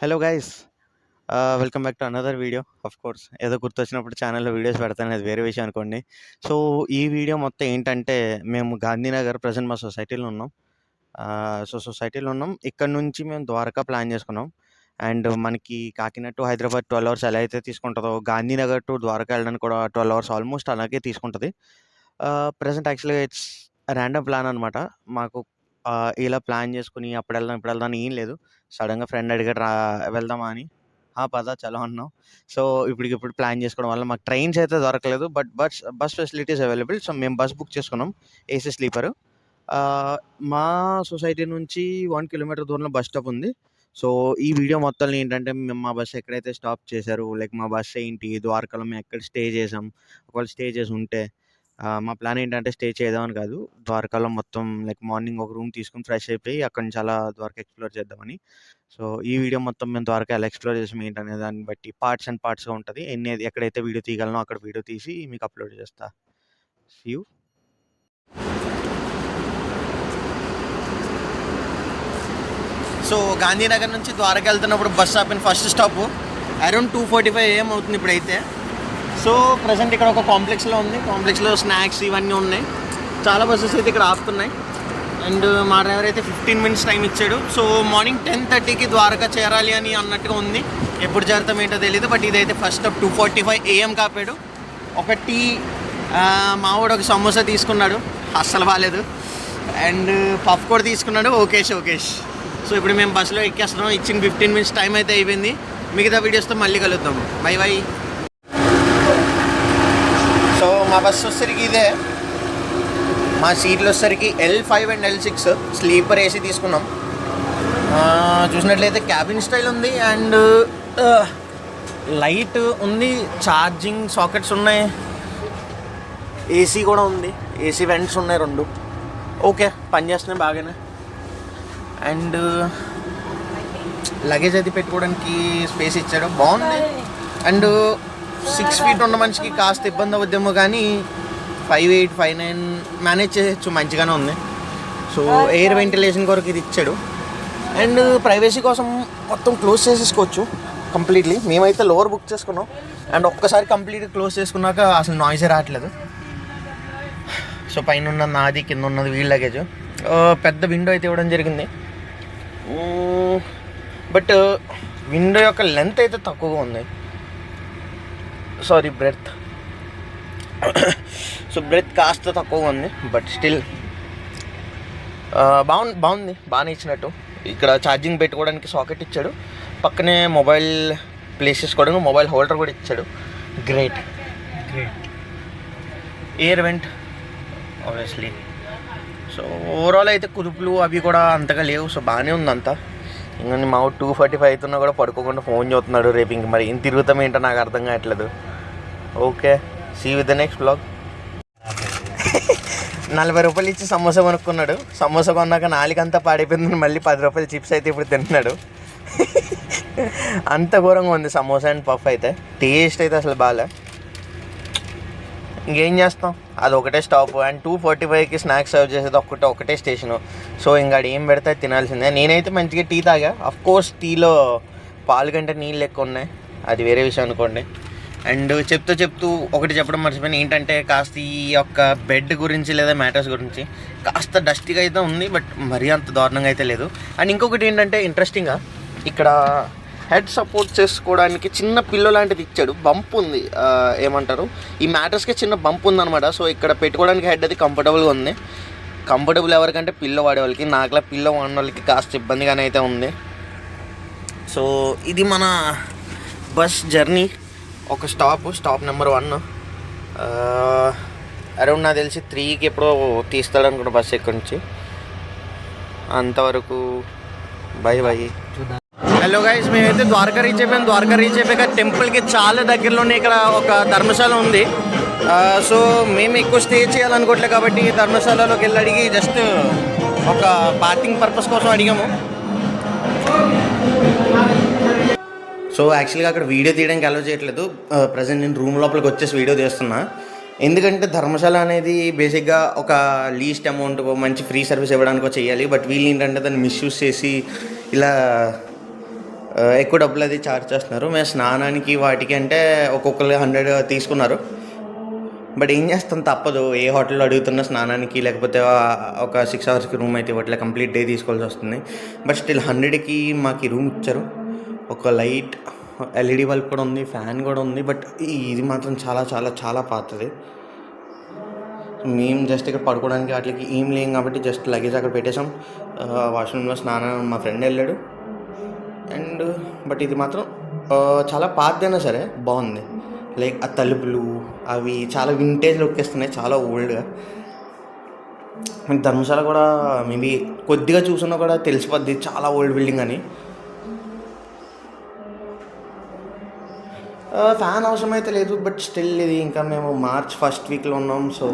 Hello guys, welcome back to another video. Of course ఏదో గుర్తొచ్చినప్పుడు ఛానల్లో videos పెడతాను, అది వేరే విషయం అనుకోండి. సో ఈ వీడియో మొత్తం ఏంటంటే, మేము గాంధీనగర్ ప్రజెంట్ మా సొసైటీలో ఉన్నాం. సొసైటీలో ఉన్నాం. ఇక్కడ నుంచి మేము ద్వారకా ప్లాన్ చేసుకున్నాం. అండ్ మనకి కాకినాడ టు హైదరాబాద్ 12 అవర్స్ ఎలా అయితే తీసుకుంటుందో, గాంధీనగర్ టు ద్వారకా వెళ్ళడానికి కూడా 12 అవర్స్ ఆల్మోస్ట్ అలాగే తీసుకుంటుంది. ప్రెజెంట్ యాక్చువల్గా ఇట్స్ ర్యాండమ్ ప్లాన్ అనమాట. మాకు ఇలా ప్లాన్ చేసుకుని అప్పుడు వెళ్దాం ఇప్పుడు వెళ్దాం అని ఏం లేదు. సడన్గా ఫ్రెండ్ అడిగాడు వెళ్దామా అని. పద చలో అన్నాం. సో ఇప్పటికిప్పుడు ప్లాన్ చేసుకోవడం వల్ల మాకు ట్రైన్స్ అయితే దొరకలేదు, but bus facilities available. So మేము బస్ బుక్ చేసుకున్నాం, ఏసీ స్లీపర్. మా సొసైటీ నుంచి 1 కిలోమీటర్ దూరంలో బస్ స్టాప్ ఉంది. సో ఈ వీడియో మొత్తం ఏంటంటే, మేము మా బస్ ఎక్కడైతే స్టాప్ చేశారు, లైక్ మా బస్ ఏంటి, ద్వారకాలో మేము ఎక్కడ స్టే చేసాం, ఒకవేళ స్టే చేసి ఉంటే మా ప్లాన్ ఏంటంటే స్టే చేద్దామని కాదు, ద్వారకాలో మొత్తం లైక్ మార్నింగ్ ఒక రూమ్ తీసుకొని ఫ్రెష్ అయిపోయి అక్కడి నుంచి అలా ద్వారకా ఎక్స్ప్లోర్ చేద్దామని. సో ఈ వీడియో మొత్తం మేము ద్వారకా ఎలా ఎక్స్ప్లోర్ చేసాం ఏంటనే దాన్ని బట్టి పార్ట్స్ అండ్ పార్ట్స్గా ఉంటుంది. ఎక్కడైతే వీడియో తీయగలనో అక్కడ వీడియో తీసి మీకు అప్లోడ్ చేస్తా. See you. సో గాంధీనగర్ నుంచి ద్వారకా వెళ్తున్నప్పుడు బస్ ఆపిన ఫస్ట్ స్టాప్ అరౌండ్ 2:45 AM అవుతుంది ఇప్పుడైతే. సో ప్రజెంట్ ఇక్కడ ఒక కాంప్లెక్స్లో ఉంది. కాంప్లెక్స్లో స్నాక్స్ ఇవన్నీ ఉన్నాయి. చాలా బస్సెస్ అయితే ఇక్కడ ఆపుతున్నాయి. అండ్ మా డ్రైవర్ అయితే 15 మినిట్స్ టైం ఇచ్చాడు. సో మార్నింగ్ 10:30కి ద్వారకా చేరాలి అని అన్నట్టుగా ఉంది. ఎప్పుడు చేరుతాం ఏంటో తెలియదు, బట్ ఇదైతే ఫస్ట్ స్టాప్ 2:45 AM కాపాడు. ఒక టీ, మావాడు ఒక సమోసా తీసుకున్నాడు, అస్సలు బాగాలేదు. అండ్ పఫ్ కూడా తీసుకున్నాడు, ఓకేష్. సో ఇప్పుడు మేము బస్సులో ఎక్కేస్తున్నాం. ఇచ్చిన 15 మినిట్స్ టైం అయితే అయిపోయింది. మిగతా వీడియోస్తో మళ్ళీ కలుద్దాము. బై. సో మా బస్సు వచ్చేసరికి ఇదే. మా సీట్లు వచ్చేసరికి L5 and L6 sleeper AC తీసుకున్నాం. చూసినట్లయితే క్యాబిన్ స్టైల్ ఉంది. అండ్ లైట్ ఉంది, ఛార్జింగ్ సాకెట్స్ ఉన్నాయి, ఏసీ కూడా ఉంది, ఏసీ వెంట్స్ ఉన్నాయి 2. ఓకే, పనిచేస్తున్నాయి బాగానే. అండ్ లగేజ్ అది పెట్టుకోవడానికి స్పేస్ ఇచ్చాడు, బాగుంది. అండ్ 6 feet ఉన్న మనిషికి కాస్త ఇబ్బంది అవుద్దేమో, కానీ 5'8", 5'9" మేనేజ్ చేయొచ్చు, మంచిగానే ఉంది. సో ఎయిర్ వెంటిలేషన్ కొరకు ఇది ఇచ్చాడు. అండ్ ప్రైవసీ కోసం మొత్తం క్లోజ్ చేసేసుకోవచ్చు కంప్లీట్లీ. మేమైతే లోవర్ బుక్ చేసుకున్నాం. అండ్ ఒక్కసారి కంప్లీట్గా క్లోజ్ చేసుకున్నాక అసలు నాయిసే రావట్లేదు. సో పైన ఉన్నది నాది, కింద ఉన్నది వీల్ లగేజ్. పెద్ద విండో అయితే ఇవ్వడం జరిగింది, బట్ విండో యొక్క లెంత్ అయితే తక్కువగా ఉంది. Sorry, breath. సో బ్రెత్ కాస్త తక్కువగా ఉంది, బట్ స్టిల్ బాగుంది, బాగానే ఇచ్చినట్టు. ఇక్కడ ఛార్జింగ్ పెట్టుకోవడానికి సాకెట్ ఇచ్చాడు, పక్కనే మొబైల్ ప్లేస్ చేసుకోవడానికి మొబైల్ హోల్డర్ కూడా ఇచ్చాడు. Great. Air vent obviously. So overall అయితే కుదుపులు అవి కూడా అంతగా లేవు. సో బాగానే ఉంది అంతా. ఇంకా మా 2:45 అవుతున్నా కూడా పడుకోకుండా ఫోన్ చూస్తున్నాడు. రేపు ఇంక మరి ఏం తిరుగుతాం ఏంటో నాకు అర్థం కావట్లేదు. Okay, see with the next blog. 40 రూపాయలు ఇచ్చి సమోసా కొనుక్కున్నాడు. సమోసా కొన్నాక నాలుగంతా పాడైపోయిందని మళ్ళీ 10 రూపాయలు చిప్స్ అయితే ఇప్పుడు తింటున్నాడు. అంత ఘోరంగా ఉంది సమోసా అండ్ పఫ్ అయితే. టేస్ట్ అయితే అసలు బాగా. ఇంకేం చేస్తాం, అది ఒకటే స్టాప్. అండ్ 2:45కి స్నాక్స్ సర్వ్ చేసేది ఒకటే స్టేషను. సో ఇంకా ఏం పెడితే తినాల్సిందే. నేనైతే మంచిగా టీ తాగా. అఫ్కోర్స్ టీలో పాలు కంటే నీళ్ళు ఎక్కువ ఉన్నాయి, అది వేరే విషయం అనుకోండి. అండ్ చెప్తూ ఒకటి చెప్పడం మర్చిపోయాను, ఏంటంటే కాస్త ఈ యొక్క బెడ్ గురించి లేదా మ్యాటర్స్ గురించి. కాస్త డస్టీగా అయితే ఉంది, బట్ మరీ అంత దారుణంగా అయితే లేదు. అండ్ ఇంకొకటి ఏంటంటే ఇంట్రెస్టింగ్గా ఇక్కడ హెడ్ సపోర్ట్ చేసుకోవడానికి చిన్న పిల్లో లాంటిది ఇచ్చాడు. బంప్ ఉంది, ఏమంటారు, ఈ మ్యాటర్స్కి చిన్న బంప్ ఉందన్నమాట. సో ఇక్కడ పెట్టుకోవడానికి హెడ్ అది కంఫర్టబుల్గా ఉంది. కంఫర్టబుల్ ఎవరికంటే పిల్లో వాడే వాళ్ళకి. నాకులా పిల్లో వాడిన వాళ్ళకి కాస్త ఇబ్బందిగానే అయితే ఉంది. సో ఇది మన బస్ జర్నీ. ఒక స్టాప్ నెంబర్ 1. అరౌండ్ నాకు తెలిసి 3కి ఎప్పుడో తీస్తాడనుకుంటా బస్ ఇక్కడి నుంచి. అంతవరకు బై. హలో గైస్, మేమైతే ద్వారకా రీచ్ అయిపోయాం. ద్వారకా రీచ్ అయిపోయాక టెంపుల్కి చాలా దగ్గరలోనే ఇక్కడ ఒక ధర్మశాల ఉంది. సో మేము ఎక్కువ స్టే చేయాలనుకోవట్లేదు కాబట్టి ధర్మశాలలోకి వెళ్ళి అడిగి జస్ట్ ఒక బాతింగ్ పర్పస్ కోసం అడిగాము. సో యాక్చువల్గా అక్కడ వీడియో తీయడానికి అలౌ చేయట్లేదు. ప్రజెంట్ నేను రూమ్ లోపలికి వచ్చేసి వీడియో తీస్తున్నా. ఎందుకంటే ధర్మశాల అనేది బేసిక్గా ఒక లీస్ట్ అమౌంట్ మంచి ఫ్రీ సర్వీస్ ఇవ్వడానికో చేయాలి. బట్ వీళ్ళు ఏంటంటే దాన్ని మిస్యూజ్ చేసి ఇలా ఎక్కువ డబ్బులు అది ఛార్జ్ చేస్తున్నారు. మేము స్నానానికి వాటికి అంటే ఒక్కొక్కరు 100 తీసుకున్నారు. బట్ ఏం చేస్తాం, తప్పదు. ఏ హోటల్లో అడుగుతున్న స్నానానికి, లేకపోతే ఒక 6 అవర్స్కి రూమ్ అయితే ఇవ్వట్లే, కంప్లీట్ డే తీసుకోవాల్సి వస్తుంది. బట్ స్టిల్ 100కి మాకు ఈ రూమ్ ఇచ్చారు. ఒక లైట్ ఎల్ఈడి బల్బ్ కూడా ఉంది, ఫ్యాన్ కూడా ఉంది. బట్ ఇది మాత్రం చాలా చాలా చాలా పాతది. మేము జస్ట్ ఇక్కడ పడుకోవడానికి వాటికి ఏం లేం కాబట్టి జస్ట్ లగేజ్ అక్కడ పెట్టేసాం. వాష్రూమ్లో స్నానం మా ఫ్రెండ్ వెళ్ళాడు. అండ్ బట్ ఇది మాత్రం చాలా పాతదైనా సరే బాగుంది. లైక్ ఆ తలుపులు అవి చాలా వింటేజ్ లుక్ ఇస్తున్నాయి, చాలా ఓల్డ్గా. ధర్మశాల కూడా మేబీ కొద్దిగా చూసున్నా కూడా తెలిసిపోద్ది చాలా ఓల్డ్ బిల్డింగ్ అని. ఫ్యాన్ అవసరం అయితే లేదు. బట్ స్టిల్ ఇది ఇంకా మేము మార్చ్ ఫస్ట్ వీక్లో ఉన్నాం. సో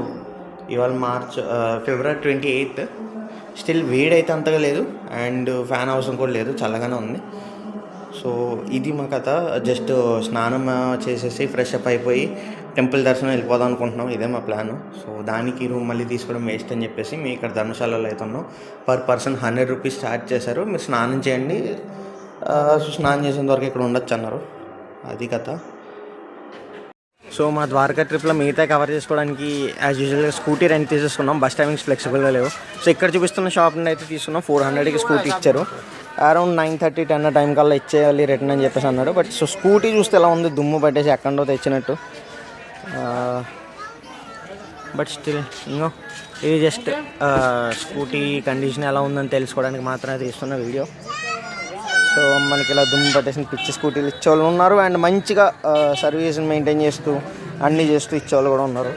ఇవాళ ఫిబ్రవరి 28th. స్టిల్ వేడైతే అంతగా లేదు అండ్ ఫ్యాన్ అవసరం కూడా లేదు, చల్లగానే ఉంది. సో ఇది మా కథ. జస్ట్ స్నానం చేసేసి ఫ్రెష్ అప్ అయిపోయి టెంపుల్ దర్శనం వెళ్ళిపోదాం అనుకుంటున్నాం. ఇదే మా ప్లాన్. సో దానికి రూమ్ మళ్ళీ తీసుకోవడం వేస్ట్ అని చెప్పేసి మేము ఇక్కడ ధర్మశాలలో అయితే ఉన్నాం. పర్ పర్సన్ 100 రూపీస్ ఛార్జ్ చేశారు. మీరు స్నానం చేయండి, సో స్నానం చేసేంత వరకు ఇక్కడ ఉండొచ్చు అన్నారు. అది కథ. సో మా ద్వారకా ట్రిప్లో మిగతా కవర్ చేసుకోవడానికి యాజ్ యూజువల్గా స్కూటీ రెంట్ తీసేసుకున్నాం. బస్ టైమింగ్స్ ఫ్లెక్సిబుల్గా లేవు. సో ఇక్కడ చూపిస్తున్న షాప్ నుండి అయితే తీసుకున్నాం. 400కి స్కూటీ ఇచ్చారు. అరౌండ్ 9:30-10 టైం కల్లా ఇచ్చేయాలి రిటర్న్ అని చెప్పేసి అన్నాడు. బట్ సో స్కూటీ చూస్తే ఎలా ఉంది, దుమ్ము పట్టేసి ఎక్కడో తెచ్చినట్టు. బట్ స్టిల్ ఇంకో ఇది జస్ట్ స్కూటీ కండిషన్ ఎలా ఉందని తెలుసుకోవడానికి మాత్రమే తీస్తున్న వీడియో. సో మనకి ఇలా దుమ్ము పట్టేసిన పిచ్చి స్కూటీలు ఇచ్చేవాళ్ళు ఉన్నారు. అండ్ మంచిగా సర్వీస్ని మెయింటైన్ చేస్తూ అన్నీ చేస్తూ ఇచ్చేవాళ్ళు కూడా ఉన్నారు.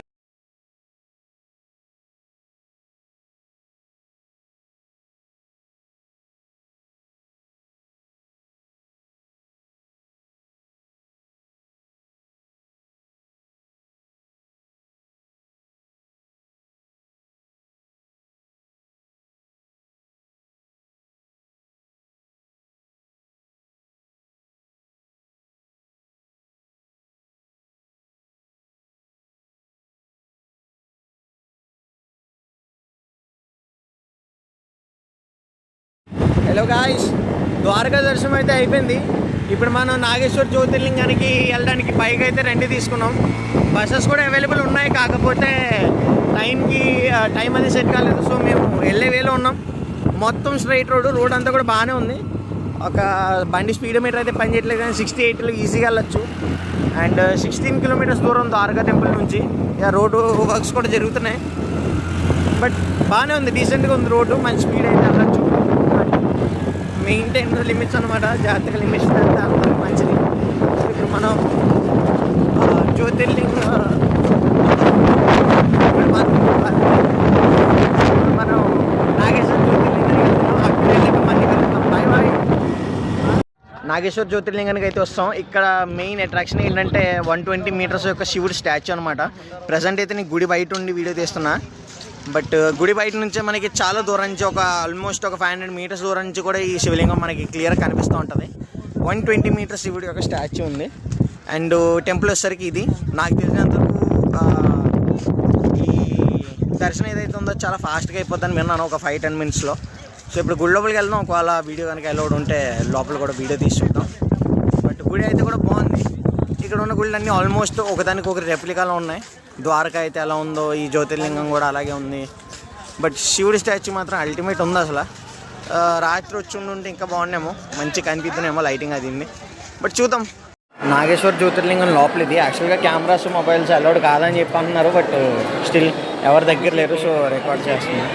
హలో గాయ్స్, ద్వారకా దర్శనం అయితే అయిపోయింది. ఇప్పుడు మనం నాగేశ్వర జ్యోతిర్లింగానికి వెళ్ళడానికి బైక్ అయితే రెంట్ తీసుకున్నాం. బస్సెస్ కూడా అవైలబుల్ ఉన్నాయి, కాకపోతే టైం అది సెట్ కాలేదు. సో మేము వెళ్ళే వేలో ఉన్నాం. మొత్తం స్ట్రైట్ రోడ్ అంతా కూడా బాగానే ఉంది. ఒక బండి స్పీడోమీటర్ అయితే పని చేయట్లేదు, కానీ 68లో ఈజీగా వెళ్ళచ్చు. అండ్ 16 కిలోమీటర్స్ దూరం ద్వారకా టెంపుల్ నుంచి. రోడ్డు వర్క్స్ కూడా జరుగుతున్నాయి. బట్ బాగానే ఉంది, డీసెంట్గా ఉంది రోడ్డు. మంచి స్పీడ్ అయితే వెళ్ళచ్చు. మెయింటైన్ లిమిట్స్ అనమాట, జాగ్రత్తగా లిమిట్స్ అంతా మంచిది. ఇప్పుడు మనం జ్యోతిర్లింగ మనం నాగేశ్వర నాగేశ్వర జ్యోతిర్లింగానికి అయితే వస్తాం. ఇక్కడ మెయిన్ అట్రాక్షన్ ఏంటంటే 120 మీటర్స్ యొక్క శివుడి స్టాచ్యూ అనమాట. ప్రజెంట్ అయితే నేను గుడి బయట ఉండి వీడియో తీస్తున్నా. బట్ గుడి బయట నుంచే మనకి చాలా దూరం నుంచి ఆల్మోస్ట్ ఒక 500 మీటర్స్ దూరం నుంచి కూడా ఈ శివలింగం మనకి క్లియర్గా కనిపిస్తూ ఉంటుంది. 120 మీటర్స్ శివుడి యొక్క స్టాచ్యూ ఉంది. అండ్ టెంపుల్ వచ్చేసరికి ఇది నాకు తెలిసినంతవరకు ఈ దర్శనం ఏదైతే ఉందో చాలా ఫాస్ట్గా అయిపోద్దని విన్నాను, ఒక 5-10 మినిట్స్లో. సో ఇప్పుడు గుడి లోపలికి వెళ్దాం. ఒకవేళ వీడియో కనుక అలౌడ్ ఉంటే లోపల కూడా వీడియో తీసి చూద్దాం. బట్ గుడి అయితే కూడా బాగుంది. ఇక్కడ ఉన్న గుళ్ళన్నీ ఆల్మోస్ట్ ఒకదానికి ఒకరి రెప్లికాలో ఉన్నాయి. ద్వారకా అయితే ఎలా ఉందో ఈ జ్యోతిర్లింగం కూడా అలాగే ఉంది. బట్ శివుడి స్టాచ్యూ మాత్రం అల్టిమేట్ ఉంది అసలు. రాత్రి వచ్చి ఉంటే ఇంకా బాగుండేమో, మంచి కనిపిద్దానేమో లైటింగ్ అది. బట్ చూద్దాం. నాగేశ్వర జ్యోతిర్లింగం లోపల ఇది. యాక్చువల్గా కెమెరాస్ మొబైల్స్ అలౌడ్ కాదని చెప్పి అంటున్నారు. బట్ స్టిల్ ఎవరి దగ్గర లేరు, సో రికార్డ్ చేస్తున్నాను.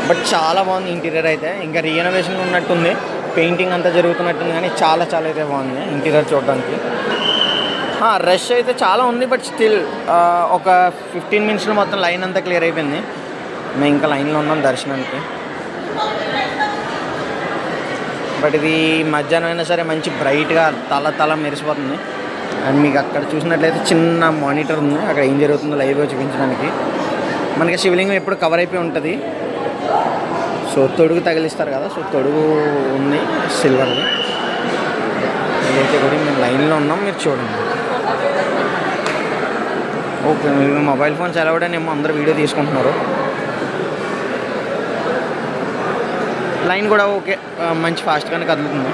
బట్ చాలా బాగుంది ఇంటీరియర్ అయితే. ఇంకా రీఎనోవేషన్ ఉన్నట్టుంది, పెయింటింగ్ అంతా జరుగుతున్నట్టుంది. కానీ చాలా చాలా అయితే బాగుంది ఇంటీరియర్ చూడడానికి. రష్ అయితే చాలా ఉంది. బట్ స్టిల్ ఒక 15 మినిట్స్లో మొత్తం లైన్ అంతా క్లియర్ అయిపోయింది. మేము ఇంకా లైన్లో ఉన్నాం దర్శనానికి. బట్ ఇది మధ్యాహ్నం అయినా సరే మంచి బ్రైట్గా తల మెరిసిపోతుంది. అండ్ మీకు అక్కడ చూసినట్లయితే చిన్న మానిటర్ ఉంది, అక్కడ ఏం జరుగుతుందో లైవ్గా చూపించడానికి. మనకి శివలింగం ఎప్పుడు కవర్ అయిపోయి ఉంటుంది. సో తొడుగు తగిలిస్తారు కదా, సో తొడుగు ఉంది సిల్వర్ది. ఇదైతే కూడా మేము లైన్లో ఉన్నాం, మీరు చూడండి. ఓకే, మీరు మొబైల్ ఫోన్స్ ఎలా కూడా ఏమో అందరూ వీడియో తీసుకుంటున్నారు. లైన్ కూడా ఓకే, మంచి ఫాస్ట్గానే కదులుతుంది.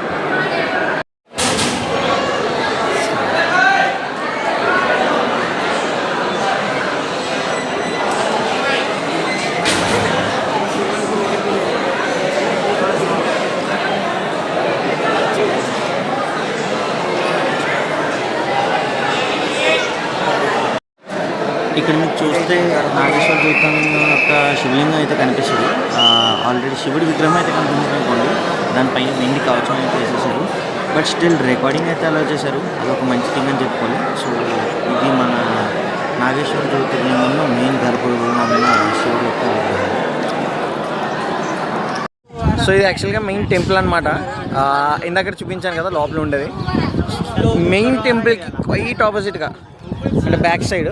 ఇక్కడ మీకు చూస్తే నాగేశ్వర తీర్థం యొక్క శివలింగం అయితే కనిపిస్తుంది. ఆల్రెడీ శివుడి విగ్రహం అయితే కనిపిస్తుంది అనుకోండి, దానిపైన వెండి కవచం అయితే వేసేసారు. బట్ స్టిల్ రికార్డింగ్ అయితే అలా చేశారు, అది ఒక మంచి థింగ్ అని చెప్పుకోవాలి. సో ఇది మన నాగేశ్వర జ్యోతిర్లింగంలో మెయిన్ గర్భగృహంలో ఉన్న శివుడు యొక్క విగ్రహం. సో ఇది యాక్చువల్గా మెయిన్ టెంపుల్ అనమాట. ఇందాక చూపించాను కదా లోపల ఉండేది. మెయిన్ టెంపుల్కి క్వైట్ ఆపోజిట్గా అంటే బ్యాక్ సైడ్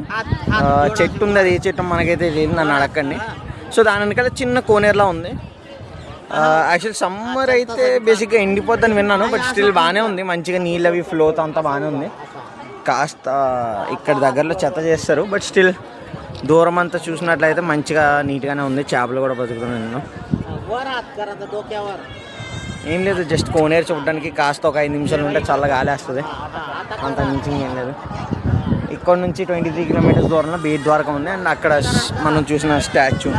చెట్టు ఉంది. అది ఏ చెట్టు మనకైతే లేదు, నన్ను అడగండి. సో దాని వెనకాల చిన్న కోనేరులా ఉంది. యాక్చువల్ సమ్మర్ అయితే బేసిక్గా ఎండిపోద్దని విన్నాను, బట్ స్టిల్ బాగానే ఉంది, మంచిగా నీళ్ళు అవి ఫ్లోతో అంతా బాగానే ఉంది. కాస్త ఇక్కడ దగ్గరలో చెత్త చేస్తారు, బట్ స్టిల్ దూరం అంతా చూసినట్లయితే మంచిగా నీట్గానే ఉంది. చేపలు కూడా బతుకుతున్నాను నేను. ఏం లేదు, జస్ట్ కోనేరు చూడడానికి కాస్త ఒక 5 నిమిషాలు ఉంటే చల్లగా గాలేస్తుంది, అంత మించి ఏం లేదు. ఇక్కడ నుంచి 23 కిలోమీటర్స్ దూరంలో బేట్ ద్వారకా ఉంది. అండ్ అక్కడ మనం చూసిన స్టాచ్యూ,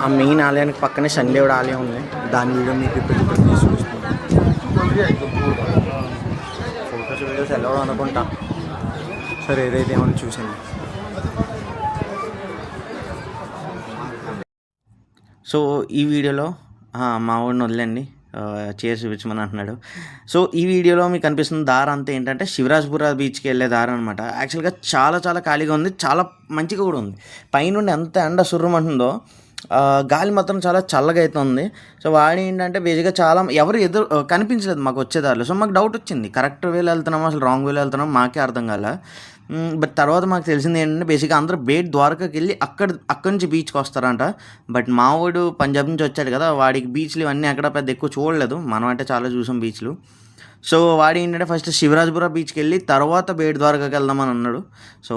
ఆ మెయిన్ ఆలయానికి పక్కనే శనిదేవుడు ఆలయం ఉంది. దాని వీడియో మీకు ఇప్పుడు చూపిస్తున్నాను. ఫోటోస్ వీడియోస్ ఎలా అనుకుంటా, సరే ఏదైతే ఏమన్నా చూసాను. సో ఈ వీడియోలో మా వాడిని వదిలేండి, చేసి చూపించమని అంటున్నాడు. సో ఈ వీడియోలో మీకు కనిపిస్తున్న దారి అంతా ఏంటంటే శివరాజ్పుర బీచ్కి వెళ్ళే దారి అనమాట. యాక్చువల్గా చాలా చాలా ఖాళీగా ఉంది, చాలా మంచిగా కూడా ఉంది. పైనుండి ఎంత ఎండ సుర్రమంటుందో, గాలి మాత్రం చాలా చల్లగా అవుతుంది. సో వాడి ఏంటంటే బేసిక్గా చాలా ఎవరు ఎదురు కనిపించలేదు మాకు వచ్చేదారిలో. సో మాకు డౌట్ వచ్చింది, కరెక్ట్ వేలో వెళ్తున్నామో అసలు రాంగ్ వేలో వెళ్తున్నామో మాకే అర్థం కాలే. బట్ తర్వాత మాకు తెలిసింది ఏంటంటే బేసిక్గా అందరూ బేట్ ద్వారకాకి వెళ్ళి అక్కడి నుంచి బీచ్కి వస్తారంట. బట్ మావాడు పంజాబ్ నుంచి వచ్చాడు కదా, వాడికి బీచ్లు ఇవన్నీ అక్కడ పెద్ద ఎక్కువ చూడలేదు, మనం అంటే చాలా చూసాం బీచ్లు. సో వాడు ఏంటంటే ఫస్ట్ శివరాజ్పుర బీచ్కి వెళ్ళి తర్వాత బేట్ ద్వారకాకి వెళ్దామని అన్నాడు. సో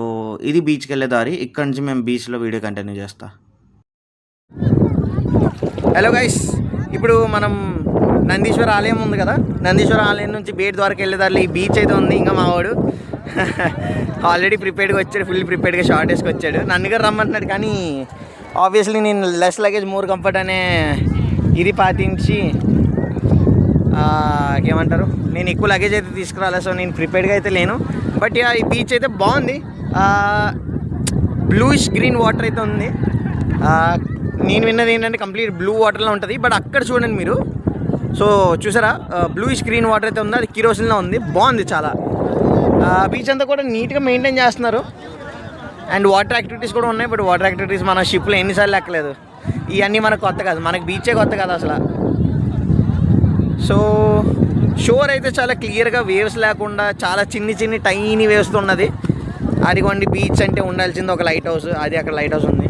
ఇది బీచ్కి వెళ్ళే దారి. ఇక్కడ నుంచి మేము బీచ్లో వీడియో కంటిన్యూ చేస్తాం. హలో గైస్, ఇప్పుడు మనం నందీశ్వర ఆలయం ఉంది కదా, నందీశ్వర ఆలయం నుంచి బేట్ ద్వారకా వెళ్ళే దారిలో ఈ బీచ్ అయితే ఉంది. ఇంకా మావాడు ఆల్రెడీ ప్రిపేర్డ్గా వచ్చాడు, ఫుల్ ప్రిపేర్డ్గా షార్ట్ వేసుకు వచ్చాడు. నన్ను కూడా రమ్మంటున్నాడు, కానీ ఆబ్వియస్లీ నేను లెస్ లగేజ్ మోర్ కంఫర్ట్ అనే ఇది పాటించి ఏమంటారు, నేను ఎక్కువ లగేజ్ అయితే తీసుకురాలే. సో నేను ప్రిపేర్డ్గా అయితే లేను. బట్ ఈ బీచ్ అయితే బాగుంది, బ్లూయిష్ గ్రీన్ వాటర్ అయితే ఉంది. నేను విన్నది ఏంటంటే కంప్లీట్ బ్లూ వాటర్లో ఉంటుంది. బట్ అక్కడ చూడండి మీరు, సో చూసారా బ్లూయిష్ గ్రీన్ వాటర్ అయితే ఉంది, అది కిరోసిన్లో ఉంది, బాగుంది చాలా. బీచ్ అంతా కూడా నీట్గా మెయింటైన్ చేస్తున్నారు. అండ్ వాటర్ యాక్టివిటీస్ కూడా ఉన్నాయి. బట్ వాటర్ యాక్టివిటీస్ మన షిప్లో ఎన్నిసార్లు ఎక్కలేదు. ఇవన్నీ మనకు కొత్త కాదు, మనకి బీచే కొత్త కాదు అసలు. సో షోర్ అయితే చాలా క్లియర్గా వేవ్స్ లేకుండా చాలా చిన్ని టైనీ వేవ్స్ ఉన్నది. అదిగోండి బీచ్ అంటే ఉండాల్సింది ఒక లైట్ హౌస్, అది అక్కడ లైట్ హౌస్ ఉంది.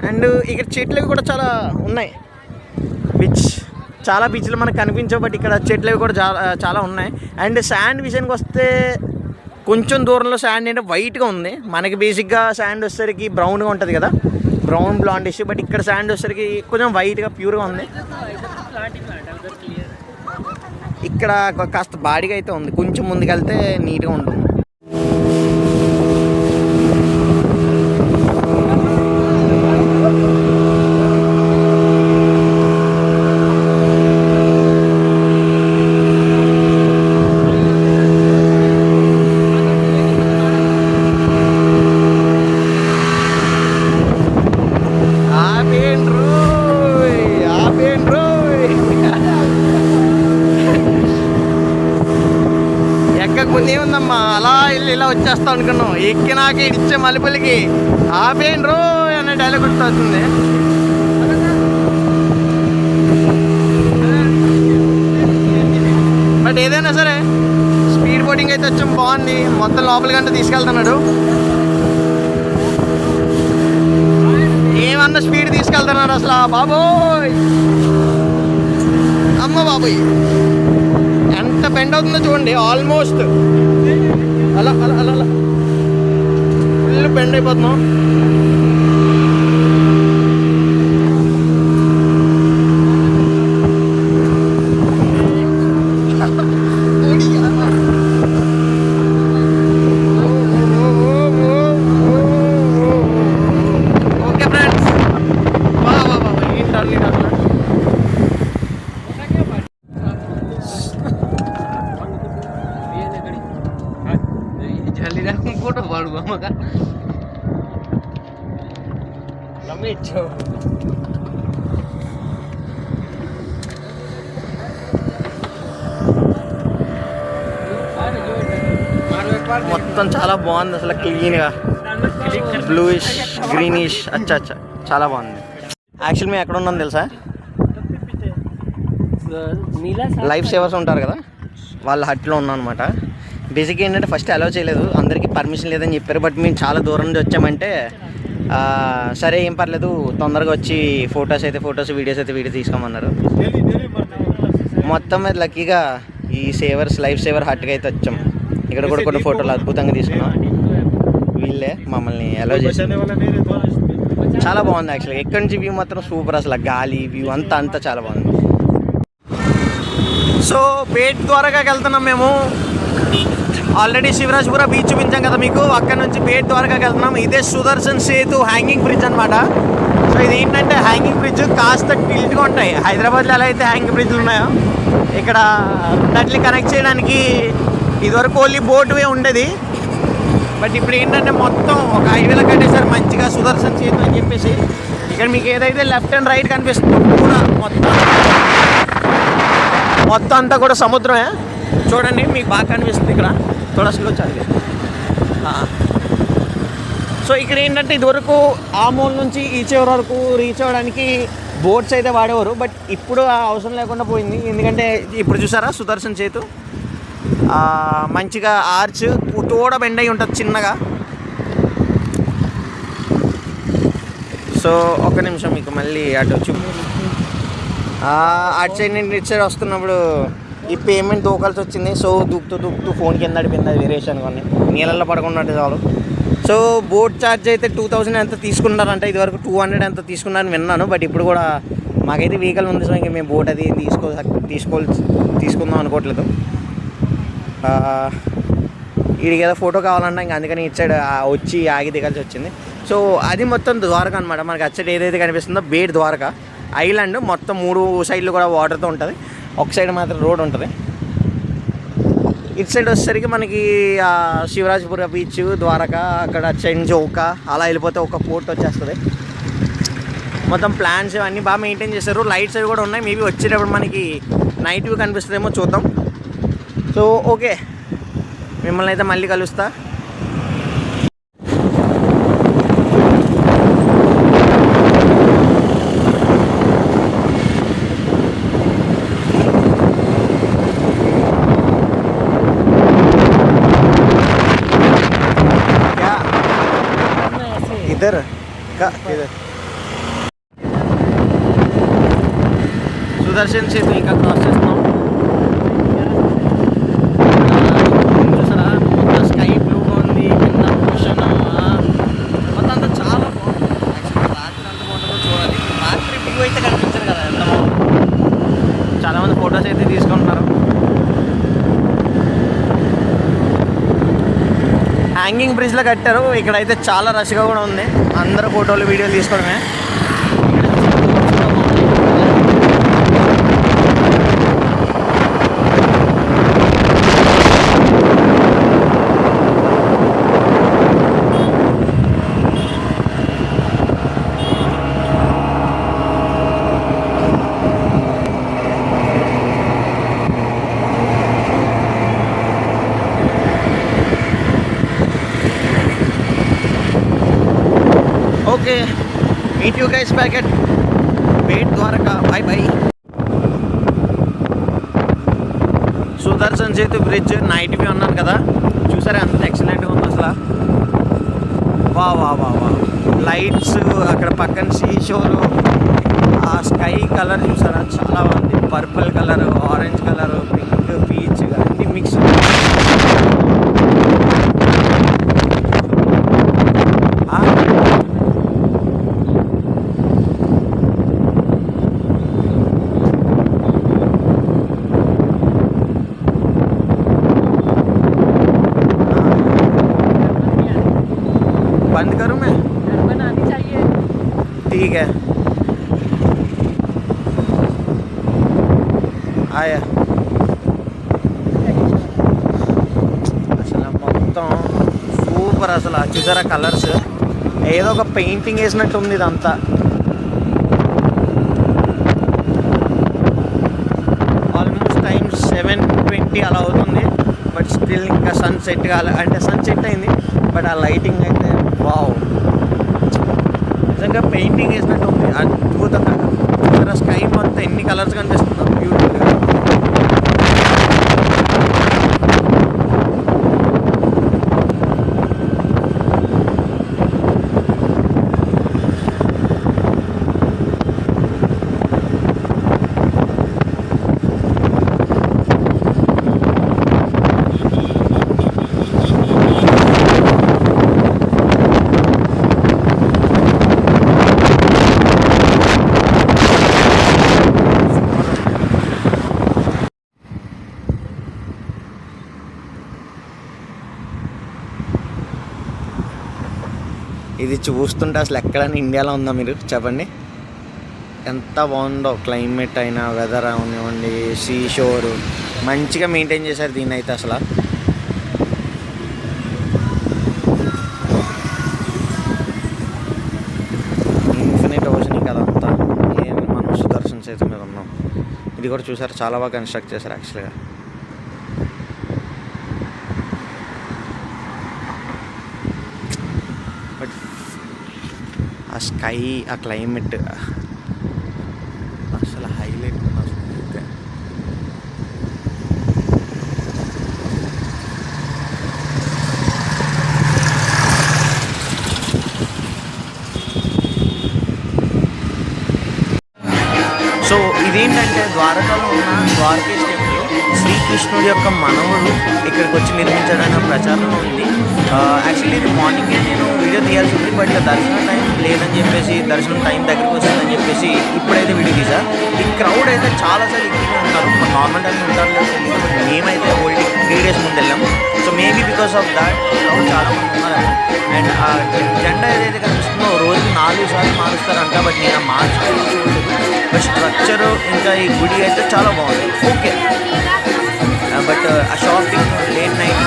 అండ్ ఇక్కడ చెట్లు కూడా చాలా ఉన్నాయి. చాలా బీచ్లు మనకు కనిపించవు, బట్ ఇక్కడ చెట్లు కూడా చాలా ఉన్నాయి. అండ్ శాండ్ విషయానికి వస్తే కొంచెం దూరంలో శాండ్ అంటే వైట్గా ఉంది. మనకి బేసిక్గా శాండ్ వచ్చేసరికి బ్రౌన్గా ఉంటుంది కదా, బ్రౌన్ బ్లాండిష్. బట్ ఇక్కడ శాండ్ వచ్చేసరికి కొంచెం వైట్గా ప్యూర్గా ఉంది. ఇక్కడ కాస్త బాడీగా అయితే ఉంది, కొంచెం ముందుకెళ్తే నీట్గా ఉంటుంది. ముందే ఉందమ్మా, అలా వెళ్ళి ఇలా వచ్చేస్తా అనుకున్నాం. ఎక్కినాక ఇచ్చే మలుపులకి ఆపేయండి రో అనే డైలాగ్ గుర్తొస్తుంది. బట్ ఏదైనా సరే స్పీడ్ బోటింగ్ అయితే వచ్చాం, బాగుంది. మొత్తం లోపలికంటే తీసుకెళ్తున్నాడు. ఏమన్నా స్పీడ్ తీసుకెళ్తున్నారు అసలు, బాబోయ్ అమ్మ బాబోయ్, ఎంత బెండ్ అవుతుందో చూడండి. ఆల్మోస్ట్ అలా అలా అలా అలా ఫుల్ బెండ్ అయిపోతున్నాం. ఓకే ఫ్రెండ్స్, ఏంటండి फोटो मारू मग మొత్తం చాలా బాగుంది అసలు క్లీన్గా బ్లూయిష్ గ్రీనిష్ అచ్చా అచ్చా చాలా బాగుంది. యాక్చువల్ మేము ఎక్కడ ఉన్నాం తెలుసా, లైఫ్ సేవర్స్ ఉంటారు కదా వాళ్ళ హట్లో ఉన్నాం అనమాట. బేసిక్గా ఏంటంటే ఫస్ట్ అలౌ చేయలేదు, అందరికీ పర్మిషన్ లేదని చెప్పారు. బట్ మేము చాలా దూరం నుంచి వచ్చామంటే సరే ఏం పర్లేదు తొందరగా వచ్చి ఫొటోస్ వీడియోస్ అయితే వీడియో తీసుకోమన్నారు. మొత్తం మీద లక్కీగా ఈ లైఫ్ సేవర్ హట్కి అయితే వచ్చాం. ఇక్కడ కూడా కొన్ని ఫోటోలు అద్భుతంగా తీసుకున్నాం. వీళ్ళే మమ్మల్ని అలౌ చేశారు. చాలా బాగుంది యాక్చువల్గా. ఎక్కడి నుంచి వ్యూ మాత్రం సూపర్, అసలు గాలి వ్యూ అంతా చాలా బాగుంది. సో బేట్ ద్వారకాకి వెళ్తున్నాం మేము. ఆల్రెడీ శివరాజ్పుర బీచ్ చూపించాం కదా మీకు, అక్కడ నుంచి బేట్ ద్వారకాకి వెళ్తున్నాం. ఇదే సుదర్శన్ సేతు హ్యాంగింగ్ బ్రిడ్జ్ అనమాట. సో ఇది ఏంటంటే హ్యాంగింగ్ బ్రిడ్జ్ కాస్త టిల్ట్గా ఉంటాయి. హైదరాబాద్లో ఎలా అయితే హ్యాంగింగ్ బ్రిడ్జ్లు ఉన్నాయో ఇక్కడ రెండట్లీ కనెక్ట్ చేయడానికి ఇదివరకు ఓన్లీ బోట్ వే ఉండేది. బట్ ఇప్పుడు ఏంటంటే మొత్తం ఒక హైవేలో కట్టేసారు మంచిగా సుదర్శన్ సేతు అని చెప్పేసి. ఇక్కడ మీకు ఏదైతే లెఫ్ట్ అండ్ రైట్ కనిపిస్తుందో కూడా మొత్తం అంతా కూడా సముద్రమే. చూడండి మీకు బాగా కనిపిస్తుంది ఇక్కడ తులసిలో చదివి. సో ఇక్కడ ఏంటంటే ఇదివరకు ఆ మూల నుంచి ఈ చివరి వరకు రీచ్ అవ్వడానికి బోట్స్ అయితే వాడేవారు. బట్ ఇప్పుడు ఆ అవసరం లేకుండా పోయింది. ఎందుకంటే ఇప్పుడు చూసారా సుదర్శన్ సేతు మంచిగా ఆర్చ్ తోడ బెండ్ అయి ఉంటుంది చిన్నగా. సో ఒక నిమిషం మీకు మళ్ళీ అటు అటు సైడ్ నుండి ఇటు సైడ్ వస్తున్నప్పుడు ఈ పేమెంట్ దూకాల్సి వచ్చింది. సో దూకుతూ ఫోన్ కింద అడిపోయింది. అది వేరే విషయం అనుకోండి, నీళ్ళల్లో పడకుండా చాలు. సో బోట్ ఛార్జ్ అయితే 2000 ఎంత తీసుకున్నారంట. ఇదివరకు 200 ఎంత తీసుకున్నారని విన్నాను. బట్ ఇప్పుడు కూడా మాకైతే వెహికల్ ఉంది. సో ఇంకా మేము బోట్ అది తీసుకుందాం అనుకోవట్లేదు. వీడికి ఏదో ఫోటో కావాలన్నా ఇంకా అందుకని ఇటు సైడ్ వచ్చి ఆగి దిగాల్సి వచ్చింది. సో అది మొత్తం ద్వారకా అనమాట. మనకి అటు సైడ్ ఏదైతే కనిపిస్తుందో బేట్ ద్వారకా ఐలాండ్. మొత్తం 3 సైడ్లు కూడా వాటర్తో ఉంటుంది. ఒక సైడ్ మాత్రం రోడ్ ఉంటుంది. ఇటు సైడ్ వచ్చేసరికి మనకి శివరాజ్పుర బీచ్, ద్వారకా, అక్కడ అటు సైడ్ నుంచి అలా వెళ్ళిపోతే ఒక పోర్ట్ వచ్చేస్తుంది. మొత్తం ప్లాన్స్ అన్నీ బాగా మెయింటైన్ చేశారు. లైట్స్ అవి కూడా ఉన్నాయి. మేబీ వచ్చేటప్పుడు మనకి నైట్ వ్యూ కనిపిస్తుందేమో చూద్దాం. సో ఓకే, మిమ్మల్ని అయితే మళ్ళీ కలుస్తా. इधर సుదర్శన్ సేతు ఇంకా క్రాస్ చేస్తున్నాం. చూసారా మొత్తం స్కై బ్లూగా ఉంది, కింద ఓషన్ మొత్తం అంతా చాలా బాగుంది. యాక్చువల్గా రాత్రి అంత బాగుంటుందో చూడాలి. రాత్రి వ్యూ అయితే కనిపించారు కదా ఎంత బాగుంది. చాలామంది ఫొటోస్ అయితే తీసుకుంటున్నారు. హ్యాంగింగ్ బ్రిడ్జ్లో కట్టారు. ఇక్కడైతే చాలా రష్గా కూడా ఉంది. అందరూ ఫోటోలు వీడియోలు తీసుకోవడమే. Okay, meet you guys back at Bet Dwarka. Bye bye. Sudarshan Setu bridge night view అన్నాను కదా, చూసారా అంత ఎక్సలెంట్గా ఉంది అసలు. వా లైట్స్, అక్కడ పక్కన సీషోరు, ఆ స్కై కలర్ చూసారా చాలా బాగుంది. Purple colour, orange colour, pink, peach అన్నీ మిక్స్. बंद करूं मैं? बनानी चाहिए. ठीक है. आया అసలు మొత్తం సూపర్ అసలు. చూసారా కలర్స్, ఏదో ఒక పెయింటింగ్ వేసినట్టు ఉంది ఇదంతా. ఆల్మోస్ట్ టైం 7:20 అలా అవుతుంది. బట్ స్టిల్ ఇంకా సన్సెట్ కాలే, అంటే సన్సెట్ అయింది బట్ ఆ లైటింగ్ అయితే వావ్, నిజంగా పెయింటింగ్ వేసినట్టు ఉంది అద్భుతంగా. చూసారా స్కై మొత్తం ఎన్ని కలర్స్ కనిపిస్తుందో బ్యూటిఫుల్గా. ఇది చూస్తుంటే అసలు ఎక్కడైనా ఇండియాలో ఉందా మీరు చెప్పండి. ఎంత బాగుందో క్లైమేట్ అయినా, వెదర్ అవనివ్వండి, సీ షోరు మంచిగా మెయింటైన్ చేశారు దీన్ని అయితే అసలు. ఇన్ఫినిట్ ఓషన్ కదంతా. మనం సుదర్శన్ సేతు మీద ఉన్నాం. ఇది కూడా చూసారు, చాలా బాగా కన్స్ట్రక్ట్ చేశారు యాక్చువల్గా. బట్ ఆ స్కై, ఆ క్లైమేట్ అసలు హైలైట్. సో ఇదేంటంటే ద్వారకాలో ఉన్న ద్వారకేష్ టెంపుల్ శ్రీకృష్ణుడి యొక్క మనవుడు ఇక్కడికి వచ్చి నిర్మించాడన్న ప్రచారం ఉంది. యాక్చువల్లీ ఇది మార్నింగే నేను వీడియో తీయాల్సి ఉంది, బట్ దర్శనం టైం లేదని చెప్పేసి, దర్శనం టైం దగ్గరికి వస్తుందని చెప్పేసి ఇప్పుడైతే వీడియో తీసా. ఈ క్రౌడ్ అయితే చాలాసార్లు ఎక్కువగా ఉన్నారు. నార్మల్ టైం ఉంటారు లేదు, మేమైతే ఓల్డ్ 3 days ముందు వెళ్ళాము. So maybe because of that crowd చాలా మంది ఉన్నారు. అండ్ ఆ జెండా ఏదైతే కనిపిస్తుందో రోజు 4 సార్లు మారుస్తారంట, బట్ నేను మార్చుకోలేదు. బట్ స్ట్రక్చరు ఇంకా ఈ గుడి అయితే చాలా బాగుంది. ఓకే, బట్ ఆ షాపింగ్ లేట్ నైట్